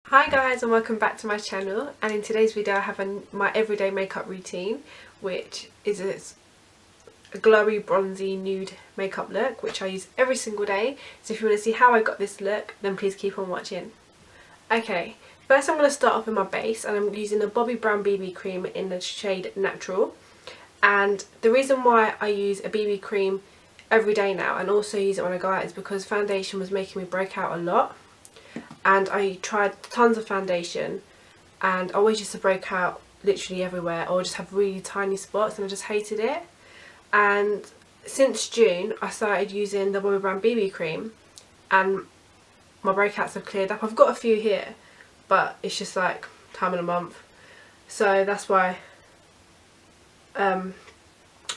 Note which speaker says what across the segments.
Speaker 1: Hi guys, and welcome back to my channel, and in today's video I have my everyday makeup routine, which is a glowy bronzy nude makeup look which I use every single day. So if you want to see how I got this look, then please keep on watching. Okay, first I'm going to start off with my base, and I'm using the Bobbi Brown BB cream in the shade Natural. And the reason why I use a BB cream every day now and also use it when I go out is because foundation was making me break out a lot. And I tried tons of foundation and I always used to break out literally everywhere or just have really tiny spots, and I just hated it. And since June I started using the Bobbi Brown BB cream and my breakouts have cleared up. I've got a few here, but it's just like time of the month, so that's why I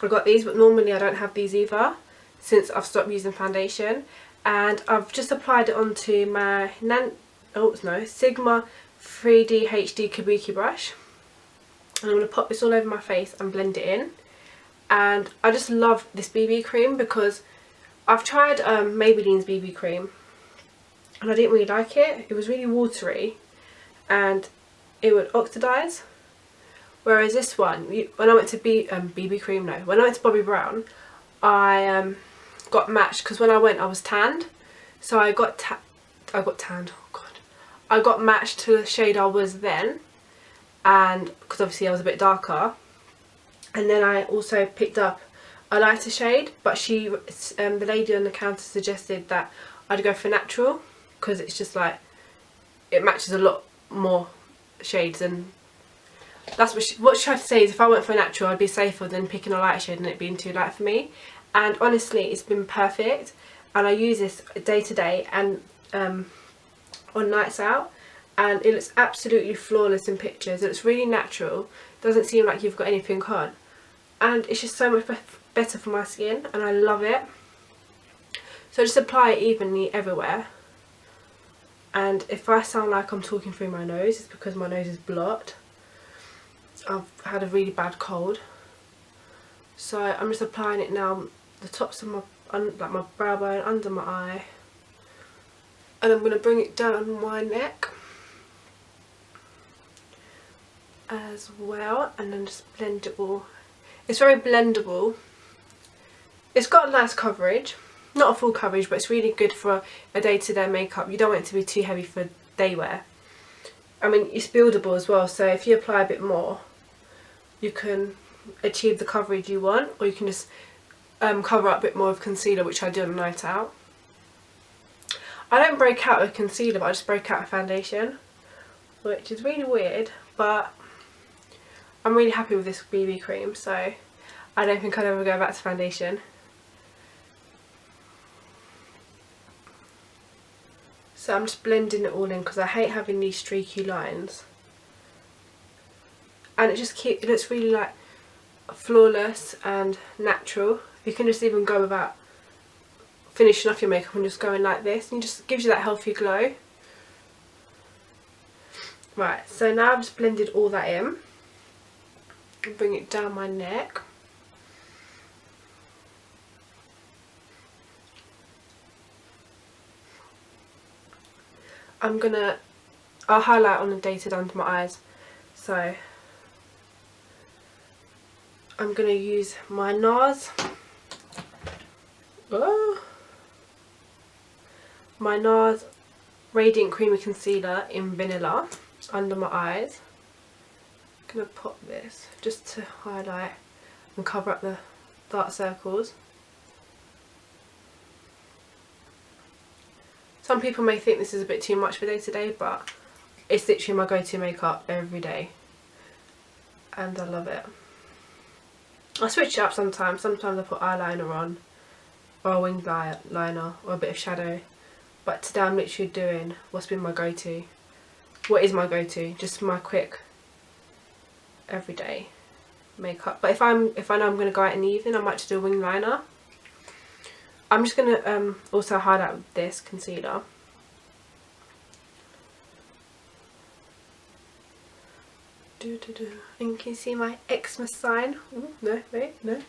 Speaker 1: got these. But normally I don't have these either since I've stopped using foundation. And I've just applied it onto my Sigma 3D HD Kabuki brush, and I'm going to pop this all over my face and blend it in. And I just love this BB cream because I've tried Maybelline's BB cream and I didn't really like it. It was really watery and it would oxidize, whereas this one, when I went to when I went to Bobbi Brown, I got matched, because when I went I was tanned, so I got tanned, oh god, I got matched to the shade I was then, and because obviously I was a bit darker. And then I also picked up a lighter shade, but the lady on the counter suggested that I'd go for Natural because it's just like it matches a lot more shades, and that's what she tried to say is if I went for Natural I'd be safer than picking a lighter shade and it being too light for me. And honestly it's been perfect, and I use this day to day and on nights out, and it looks absolutely flawless in pictures. It looks really natural, doesn't seem like you've got anything on, and it's just so much better for my skin and I love it. So just apply it evenly everywhere. And if I sound like I'm talking through my nose, it's because my nose is blocked. I've had a really bad cold, so I'm just applying it now, the tops of my brow bone, under my eye, and I'm going to bring it down my neck as well, and then just blend it all. It's very blendable. It's got a nice coverage, not a full coverage, but it's really good for a day-to-day makeup. You don't want it to be too heavy for day wear. I mean, it's buildable as well, so if you apply a bit more you can achieve the coverage you want, or you can just cover up a bit more with concealer, which I do on a night out. I don't break out with concealer, but I just break out with foundation, which is really weird, but I'm really happy with this BB cream, so I don't think I'll ever go back to foundation. So I'm just blending it all in because I hate having these streaky lines, and it looks really like flawless and natural. You can just even go without finishing off your makeup and just going like this, and it just gives you that healthy glow. Right, so now I've just blended all that in and bring it down my neck. I'll highlight on the dated under my eyes, so I'm going to use my Nars, Radiant Creamy Concealer in Vanilla under my eyes. I'm going to pop this just to highlight and cover up the dark circles. Some people may think this is a bit too much for day to day, but it's literally my go-to makeup every day and I love it. I switch it up sometimes. Sometimes I put eyeliner on, or a winged liner, or a bit of shadow. But today I'm literally doing what's been my go-to. What is my go-to? Just my quick, everyday makeup. But if I know I'm going to go out in the evening, I might just do a winged liner. I'm just going to also highlight with this concealer. And you can see my Xmas sign. Ooh, no, wait, no.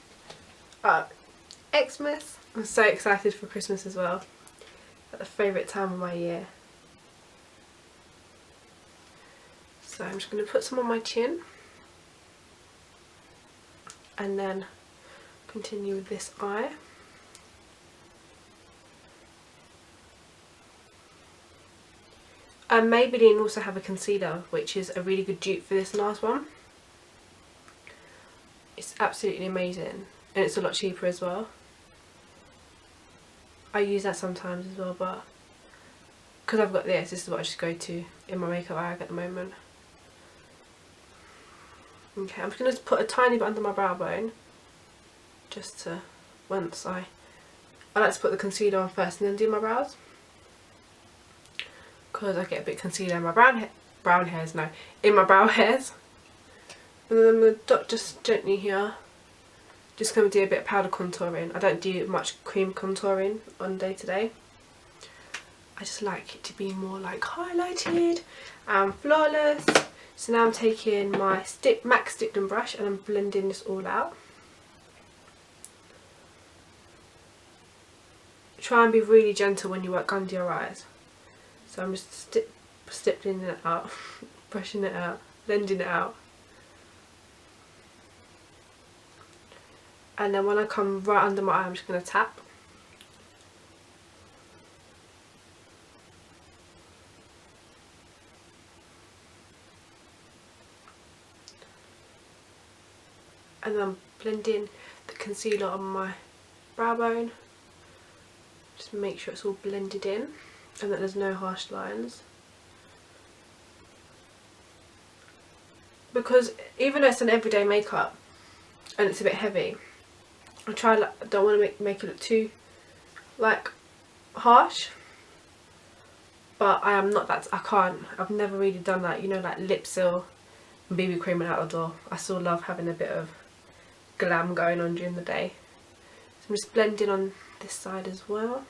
Speaker 1: Xmas. I'm so excited for Christmas as well. At the favourite time of my year. So I'm just going to put some on my chin and then continue with this eye. Maybelline also have a concealer which is a really good dupe for this Nars one. It's absolutely amazing and it's a lot cheaper as well. I use that sometimes as well, but because I've got this is what I just go to in my makeup bag at the moment. Okay, I'm just going to put a tiny bit under my brow bone just to, once I like to put the concealer on first and then do my brows, because I get a bit of concealer in my in my brow hairs. And then I'm going to dot just gently here. Just going to do a bit of powder contouring. I don't do much cream contouring on day to day. I just like it to be more like highlighted and flawless. So now I'm taking my MAC stick-on brush and I'm blending this all out. Try and be really gentle when you work under your eyes. So I'm just stippling it out, brushing it out, blending it out. And then when I come right under my eye, I'm just going to tap. And then I'm blending the concealer on my brow bone. Just make sure it's all blended in and that there's no harsh lines. Because even though it's an everyday makeup and it's a bit heavy, I don't want to make it look too like harsh, but I am not that, I've never really done that, you know, like lip seal and BB cream and out the door. I still love having a bit of glam going on during the day. So I'm just blending on this side as well.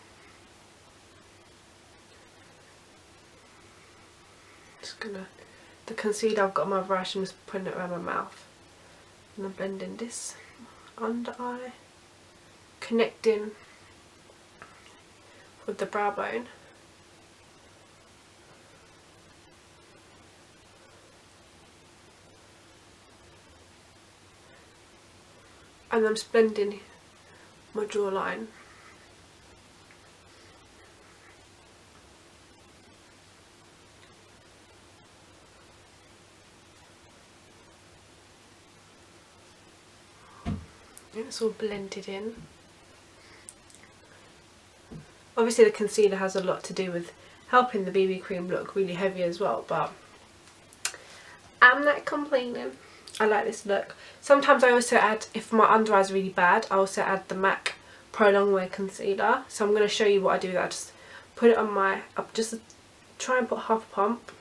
Speaker 1: Just gonna, the concealer I've got on my brush, I'm just putting it around my mouth. And I'm blending this under eye, connecting with the brow bone. And I'm just blending my jawline. And it's all blended in. Obviously the concealer has a lot to do with helping the BB cream look really heavy as well, but I'm not complaining. I like this look. Sometimes I also add, if my under eyes are really bad, I also add the MAC Prolong Wear Concealer. So I'm going to show you what I do. I just put it on my, just try and put half a pump.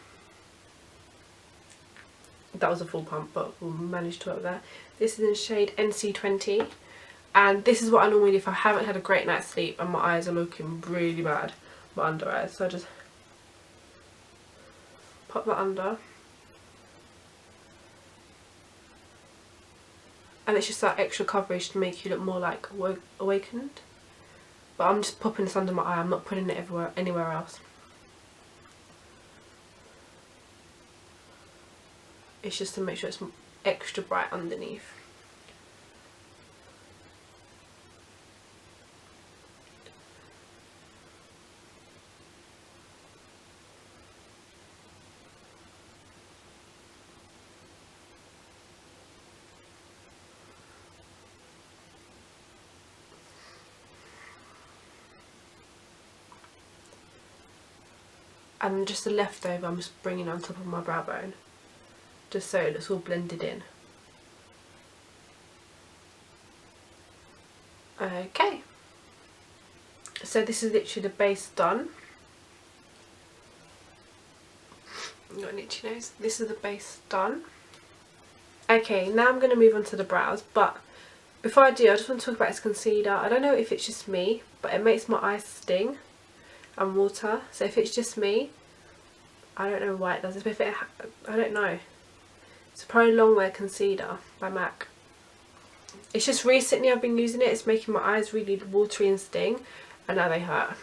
Speaker 1: That was a full pump, but we'll manage to work that. This is in shade NC20. And this is what I normally do if I haven't had a great night's sleep and my eyes are looking really bad, my under eyes. So I just pop that under. And it's just that extra coverage to make you look more like awakened. But I'm just popping this under my eye, I'm not putting it anywhere else. It's just to make sure it's extra bright underneath. And just the leftover I'm just bringing on top of my brow bone, just so it looks all blended in. Okay, so this is literally the base done. I've got an itchy nose. This is the base done. Okay, now I'm going to move on to the brows, but before I do, I just want to talk about this concealer. I don't know if it's just me, but it makes my eyes sting and water. So if it's just me, I don't know why it does this, but if it I don't know. It's a Prolong Wear Concealer by MAC. It's just recently I've been using it. It's making my eyes really watery and sting, and now they hurt.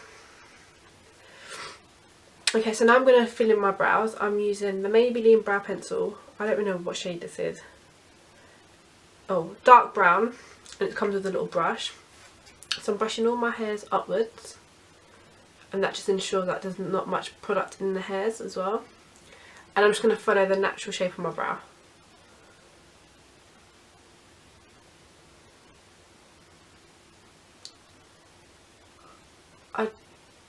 Speaker 1: Okay, so now I'm going to fill in my brows. I'm using the Maybelline brow pencil. I don't really know what shade this is. Oh, dark brown, and it comes with a little brush. So I'm brushing all my hairs upwards, and that just ensures that there's not much product in the hairs as well. And I'm just going to follow the natural shape of my brow. I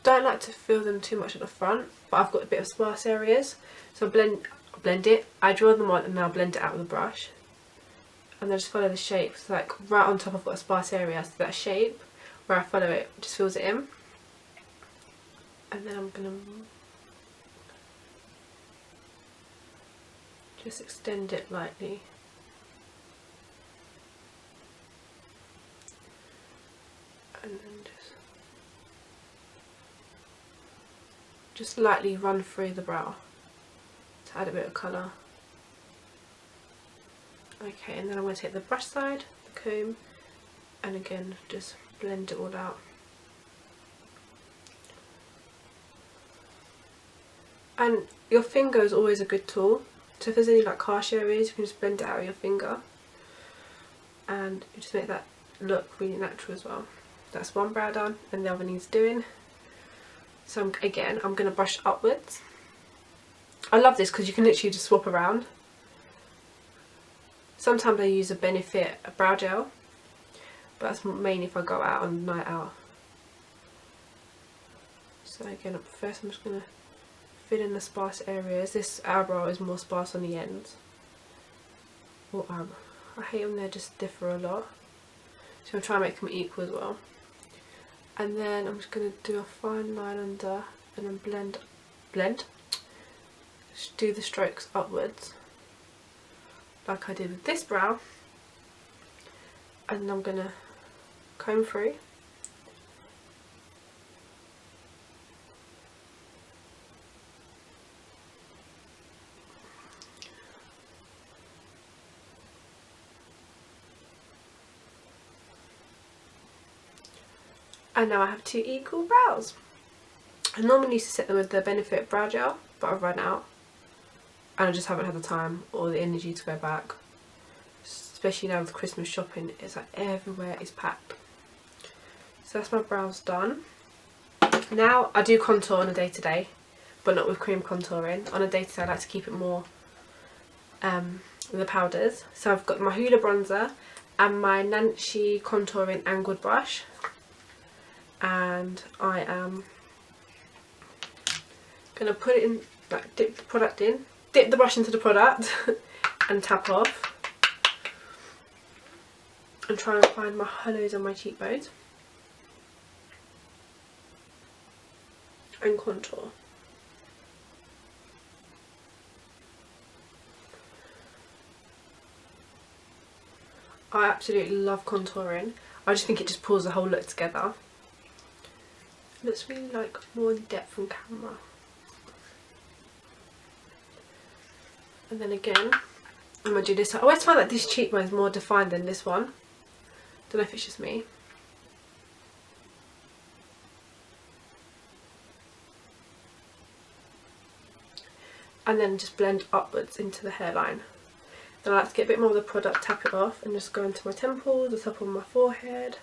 Speaker 1: don't like to fill them too much at the front, but I've got a bit of sparse areas, so I blend it, I draw them on, and then I'll blend it out with a brush. And I just follow the shape. So like right on top I've got a sparse area, so that shape where I follow it just fills it in. And then I'm going to just extend it lightly. And then just lightly run through the brow to add a bit of colour. Okay, and then I'm going to take the brush side, the comb, and again just blend it all out. And your finger is always a good tool, so if there's any like harsh areas you can just blend it out with your finger and you just make that look really natural as well. That's one brow done and the other needs doing. So I'm going to brush upwards. I love this because you can literally just swap around. Sometimes I use a Benefit brow gel, but that's mainly if I go out on a night out. So again, first I'm just going to fill in the sparse areas. This eyebrow is more sparse on the ends. Or I hate when they just differ a lot. So I'm trying to make them equal as well. And then I'm just going to do a fine line under and then blend. Just do the strokes upwards like I did with this brow, and I'm going to comb through. And now I have two equal brows. I normally used to set them with the Benefit brow gel, but I've run out and I just haven't had the time or the energy to go back. Especially now with Christmas shopping, it's like everywhere is packed. So that's my brows done. Now I do contour on a day to day, but not with cream contouring. On a day to day I like to keep it more with the powders. So I've got my Hoola bronzer and my Nancy contouring angled brush. And I am going to put it in, like dip the brush into the product and tap off and try and find my hollows on my cheekbones and contour. I absolutely love contouring. I just think it just pulls the whole look together. Looks really like more in depth on camera. And then again, I'm going to do this. I always find that this cheekbone is more defined than this one. Don't know if it's just me. And then just blend upwards into the hairline. Then I like to get a bit more of the product, tap it off, and just go into my temples, the top of my forehead.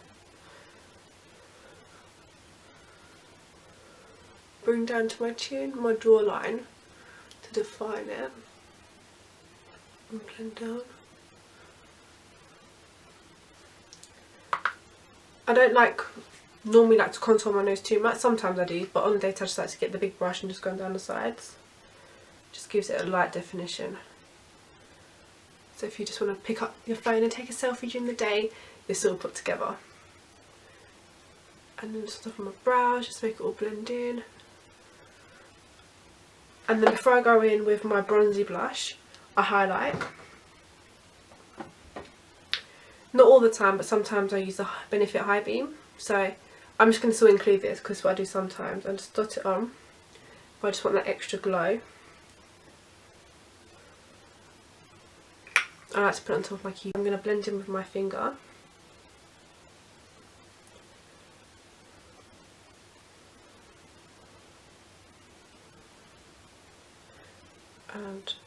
Speaker 1: Bring down to my chin, my jawline, to define it. And blend down. I don't normally like to contour my nose too much. Sometimes I do, but on the day I just like to get the big brush and just going down the sides. Just gives it a light definition. So if you just want to pick up your phone and take a selfie during the day, it's all put together. And then just off my brows, just make it all blend in. And then before I go in with my bronzy blush, I highlight. Not all the time, but sometimes I use the Benefit High Beam. So I'm just going to still include this because what I do sometimes, I just dot it on. If I just want that extra glow. I like to put it on top of my cute. I'm going to blend in with my finger.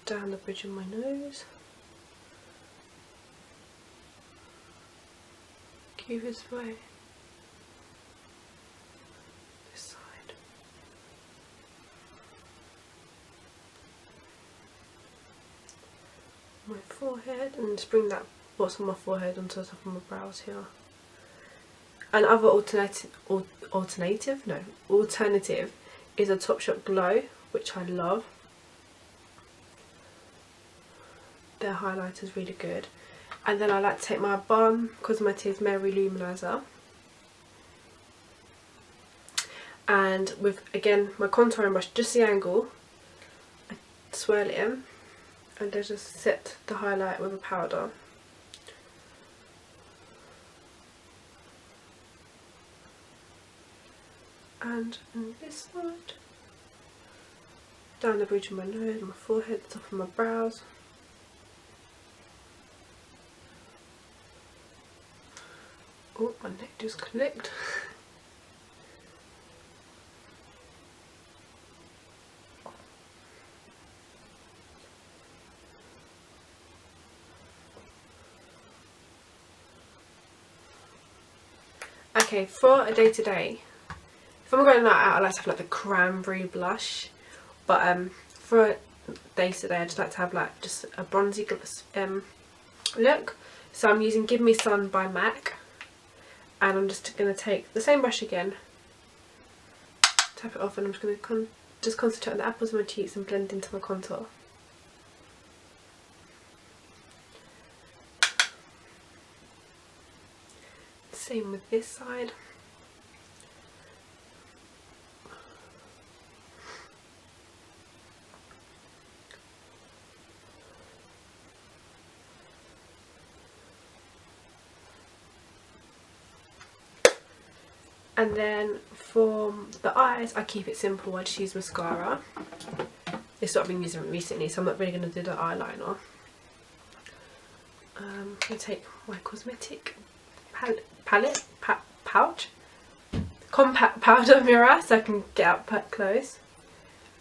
Speaker 1: down the bridge of my nose. Cupid's bow. This side. My forehead, and just bring that what's on my forehead onto the top of my brows here. Another alternative is a Topshop Glow, which I love. Their highlighter is really good. And then I like to take my Balm Cosmetics Mary Luminizer, and with again my contouring brush, just the angle, I swirl it in and I just set the highlight with a powder. And on this side, down the bridge of my nose, my forehead, the top of my brows. Oh, my neck just clicked. Okay, for a day to day, if I'm going out, I like to have like the cranberry blush, but for a day to day, I just like to have like just a bronzy look. So I'm using Give Me Sun by MAC. And I'm just going to take the same brush again, tap it off, and I'm just going to just concentrate on the apples of my cheeks and blend into my contour. Same with this side. And then for the eyes, I keep it simple. I just use mascara. It's what I've been using recently, so I'm not really going to do the eyeliner. I'm going to take my cosmetic pouch, compact powder mirror, so I can get up close.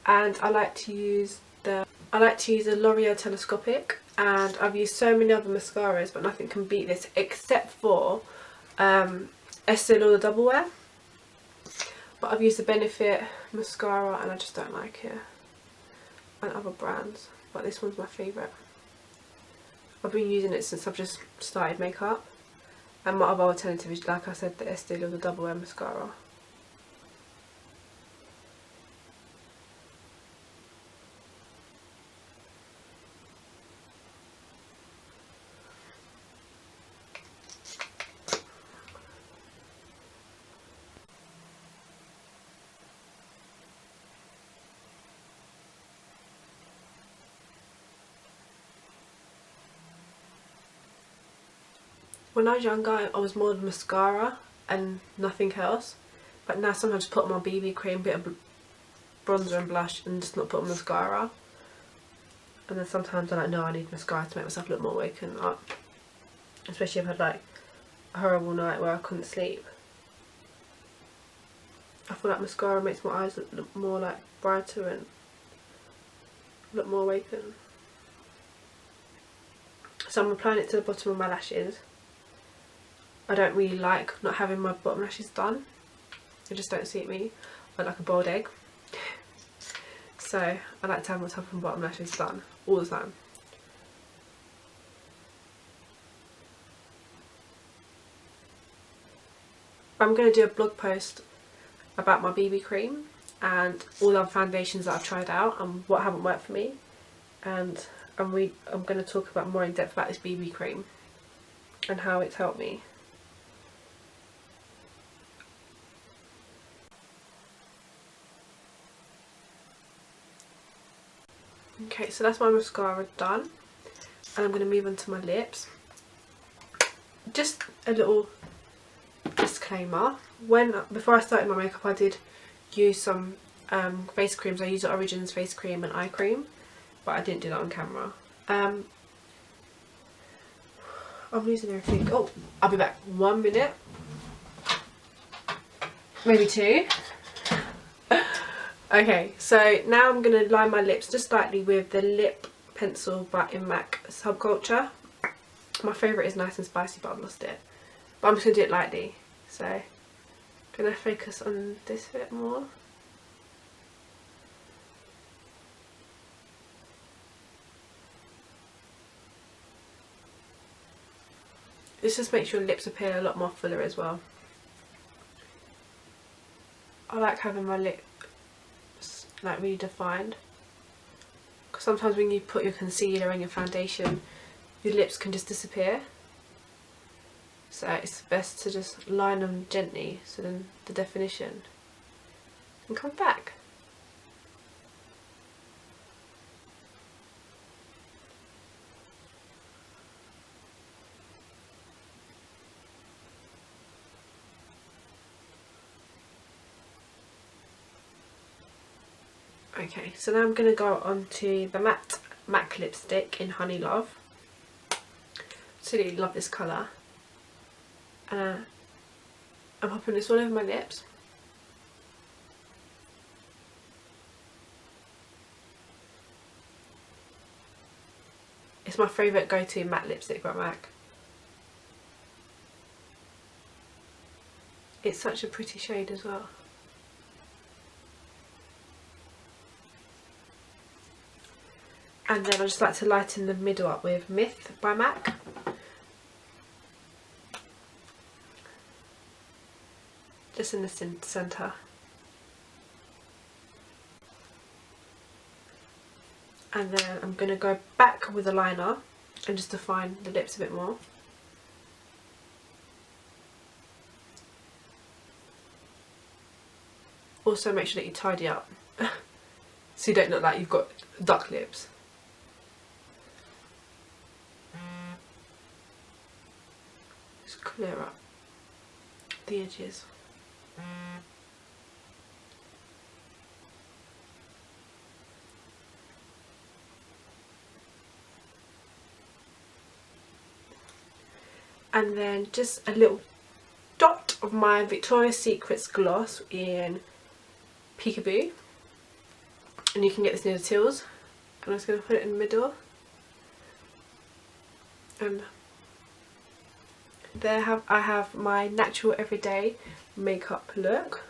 Speaker 1: And I like to use a L'Oreal Telescopic, and I've used so many other mascaras, but nothing can beat this except for Estee Lauder Double Wear. But I've used the Benefit mascara and I just don't like it, and other brands, but this one's my favourite. I've been using it since I've just started makeup, and my other alternative is, like I said, the Estee Lauder Double Wear mascara. When I was younger, I was more of mascara and nothing else, but now sometimes I just put on my BB cream, bit of bronzer and blush, and just not put on mascara. And then sometimes I'm like, no, I need mascara to make myself look more waken up, especially if I had like a horrible night where I couldn't sleep. I feel like mascara makes my eyes look more like brighter and look more awakened. So I'm applying it to the bottom of my lashes. I don't really like not having my bottom lashes done. They just don't suit me. I like a boiled egg. So I like to have my top and bottom lashes done all the time. I'm going to do a blog post about my BB cream and all the foundations that I've tried out and what haven't worked for me. And I'm going to talk about more in depth about this BB cream and how it's helped me. Okay, so that's my mascara done, and I'm going to move on to my lips. Just a little disclaimer, before I started my makeup I did use some face creams. I used the Origins face cream and eye cream, but I didn't do that on camera. I'm losing everything. Oh, I'll be back. 1 minute, maybe 2. Okay, so now I'm going to line my lips just slightly with the pencil but in MAC Subculture. My favourite is Nice and Spicy, but I've lost it. But I'm just going to do it lightly. So I'm going to focus on this a bit more. This just makes your lips appear a lot more fuller as well. I like having my lips like really defined, because sometimes when you put your concealer and your foundation, your lips can just disappear. So it's best to just line them gently so then the definition can come back. Okay, so now I'm going to go on to the matte MAC lipstick in Honey Love. Absolutely love this colour. I'm popping this all over my lips. It's my favourite go-to matte lipstick by MAC. It's such a pretty shade as well. And then I just like to lighten the middle up with Myth by MAC. Just in the centre. And then I'm going to go back with a liner and just define the lips a bit more. Also make sure that you tidy up so you don't look like you've got duck lips. Just clear up the edges. And then just a little dot of my Victoria's Secrets gloss in Peekaboo, and you can get this near the tills. I'm just going to put it in the middle, and there I have my natural everyday makeup look.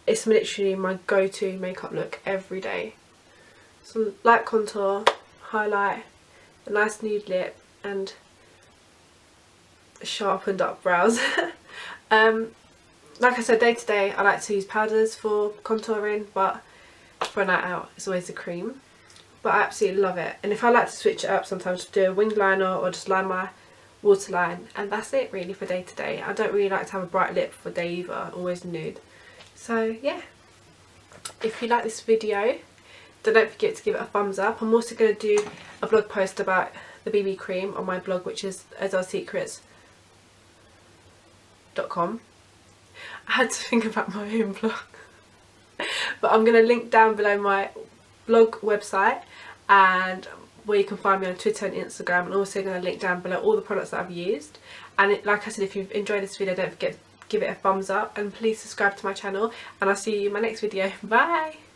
Speaker 1: It's literally my go-to makeup look every day. So light contour, highlight, a nice nude lip, and sharpened up brows. Like I said, day to day I like to use powders for contouring, but for a night out it's always the cream. But I absolutely love it, and if I like to switch it up sometimes, to do a winged liner or just line my waterline, and that's it really for day to day. I don't really like to have a bright lip for day either, always nude. So yeah, if you like this video then don't forget to give it a thumbs up. I'm also going to do a blog post about the BB cream on my blog, which is ozelsecrets.com. I had to think about my own blog. But I'm going to link down below my blog website and where you can find me on Twitter and Instagram, and also going to link down below all the products that I've used. And like I said, if you've enjoyed this video, don't forget to give it a thumbs up, and please subscribe to my channel, and I'll see you in my next video. Bye!